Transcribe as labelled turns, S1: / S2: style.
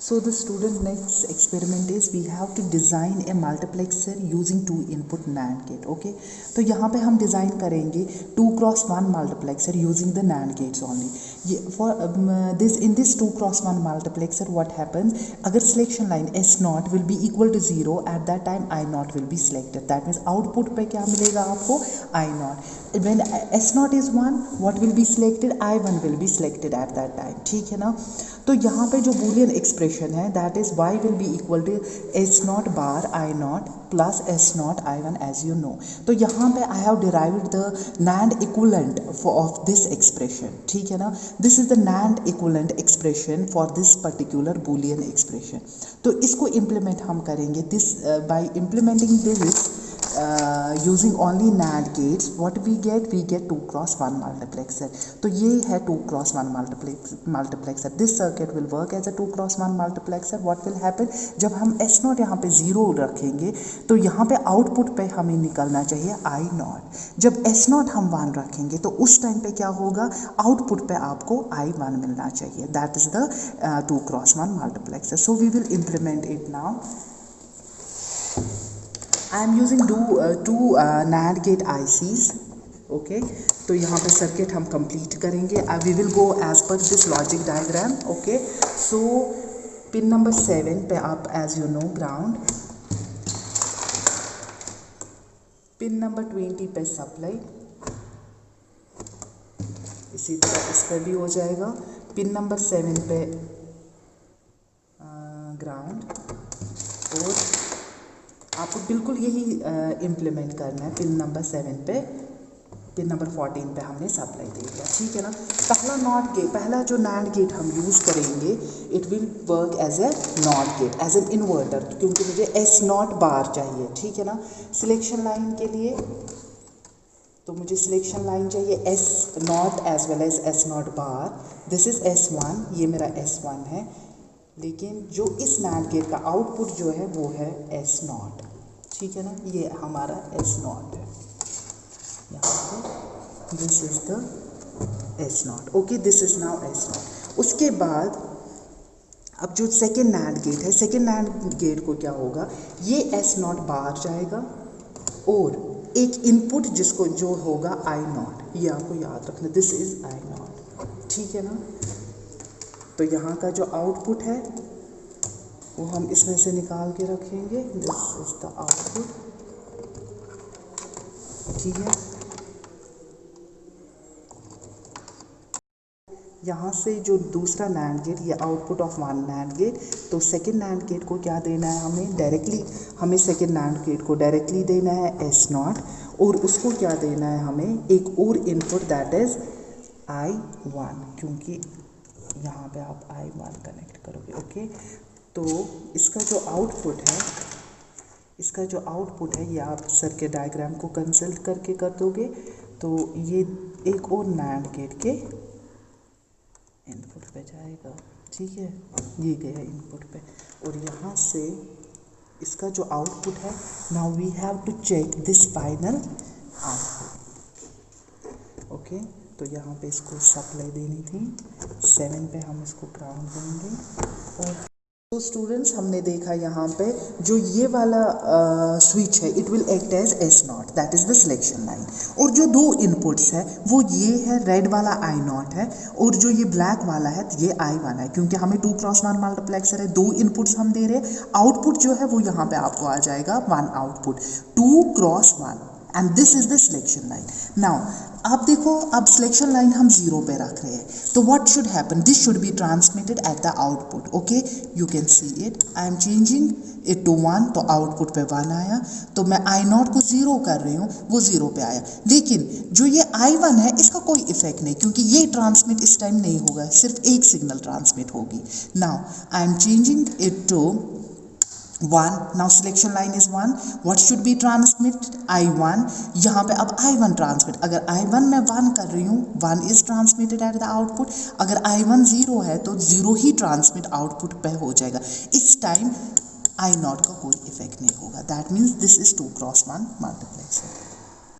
S1: So the student next experiment is we have to design a multiplexer using 2 input NAND gate. Okay, तो यहाँ पे हम design करेंगे 2x1 multiplexer using the NAND gates only. For this 2x1 multiplexer what happens, अगर selection line S0 will be equal to 0 at that time I0 will be selected. That means output पे क्या मिलेगा आपको I0. When S0 is 1 what will be selected, I1 will be selected at that time. ठीक है ना. तो यहाँ पे जो बूलियन एक्सप्रेशन है that is y will be equal to S0 bar I0 plus S0 I1 as you know. तो यहाँ पे I have derived the NAND equivalent of this expression. ठीक है ना. This is the NAND equivalent expression for this particular Boolean expression. तो इसको implement हम करेंगे this by implementing this using only NAND gates what we get 2x1 multiplexer. तो ये है 2x1 multiplexer. This circuit will work as a 2x1 multiplexer. What will happen, जब हम S0 यहाँ पे 0 रखेंगे तो यहाँ पे आउटपुट पे हमें निकलना चाहिए I0. जब S0 हम 1 रखेंगे तो उस टाइम पे क्या होगा, आउटपुट पे आपको I1 मिलना चाहिए. That is the 2x1 multiplexer. So we will implement it now. I am using two NAND gate ICs. Okay, तो यहाँ पे सर्किट हम कंप्लीट करेंगे. We will go as per this logic diagram. Okay, so pin number 7 पे आप as you know ground, pin number 20 पे supply, इसी तरह इस पर भी हो जाएगा. पिन नंबर 7 पे ग्राउंड, और आपको बिल्कुल यही इम्प्लीमेंट करना है. पिन नंबर 7 पे, पिन नंबर 14 पे हमने सप्लाई दे दिया. ठीक है ना. पहला जो NAND गेट हम यूज़ करेंगे it will work as a not gate, as an inverter, क्योंकि मुझे S0 बार चाहिए. ठीक है ना. सिलेक्शन लाइन के लिए तो मुझे सिलेक्शन लाइन चाहिए S0 as well as S0 bar. This is S1, ये मेरा S1 है, लेकिन जो इस NAND गेट का आउटपुट जो है वो है S0. ठीक है ना. ये हमारा S0 है यहाँ पे. This is the S0. Okay, this is now S0. उसके बाद अब जो सेकेंड NAND गेट है, सेकेंड NAND गेट को क्या होगा, ये S0 बाहर जाएगा और एक इनपुट जिसको जो होगा I0, ये आपको याद रखना. This is I0. ठीक है ना. तो यहाँ का जो आउटपुट है वो हम इसमें से निकाल के रखेंगे. This is the output. ठीक है. यहाँ से जो दूसरा NAND गेट, ये output of one NAND gate. तो सेकेंड NAND गेट को क्या देना है हमें, डायरेक्टली हमें सेकेंड NAND गेट को डायरेक्टली देना है S0, और उसको क्या देना है हमें एक और इनपुट दैट इज I1, क्योंकि यहाँ पे आप I1 कनेक्ट करोगे. ओके, तो इसका जो आउटपुट है ये आप सर्किट डायग्राम को कंसल्ट करके कर दोगे. तो ये एक और NAND गेट के इनपुट पे जाएगा. ठीक है, ये गया इनपुट पे, और यहाँ से इसका जो आउटपुट है, now we have to check this final output. Okay, तो यहाँ पे इसको सप्लाई देनी थी. 7 पे हम इसको ग्राउंड देंगे. और तो स्टूडेंट्स हमने देखा यहाँ पे जो ये वाला स्विच है it will act as S0, that is the selection line. और जो दो इनपुट्स है वो ये है, रेड वाला I0 है, और जो ये ब्लैक वाला है ये I1 है. क्योंकि हमें 2x1 मल्टीप्लेक्सर है, दो इनपुट्स हम दे रहे हैं. आउटपुट जो है वो यहाँ पे आपको आ जाएगा 1 output, 2x1, and this is the selection line. Now आप देखो, अब सिलेक्शन लाइन हम 0 पे रख रहे हैं, तो what should happen, this should be transmitted at the output. Okay, you can see it. I am changing it to 1, तो आउटपुट पे 1 आया. तो मैं I0 को 0 कर रही हूँ, वो 0 पे आया. लेकिन जो ये I1 है इसका कोई इफेक्ट नहीं, क्योंकि ये ट्रांसमिट इस टाइम नहीं होगा, सिर्फ एक सिग्नल ट्रांसमिट होगी. Now I am changing it to 1. Now selection line is 1. What should be transmit, I1. यहाँ पे अब I1 ट्रांसमिट, अगर I1 मैं 1 कर रही हूँ, 1 is transmitted at the output. अगर I1 0 है तो 0 ही ट्रांसमिट आउटपुट पे हो जाएगा. इस टाइम I0 का कोई इफेक्ट नहीं होगा. That means this is 2x1 multiplexer.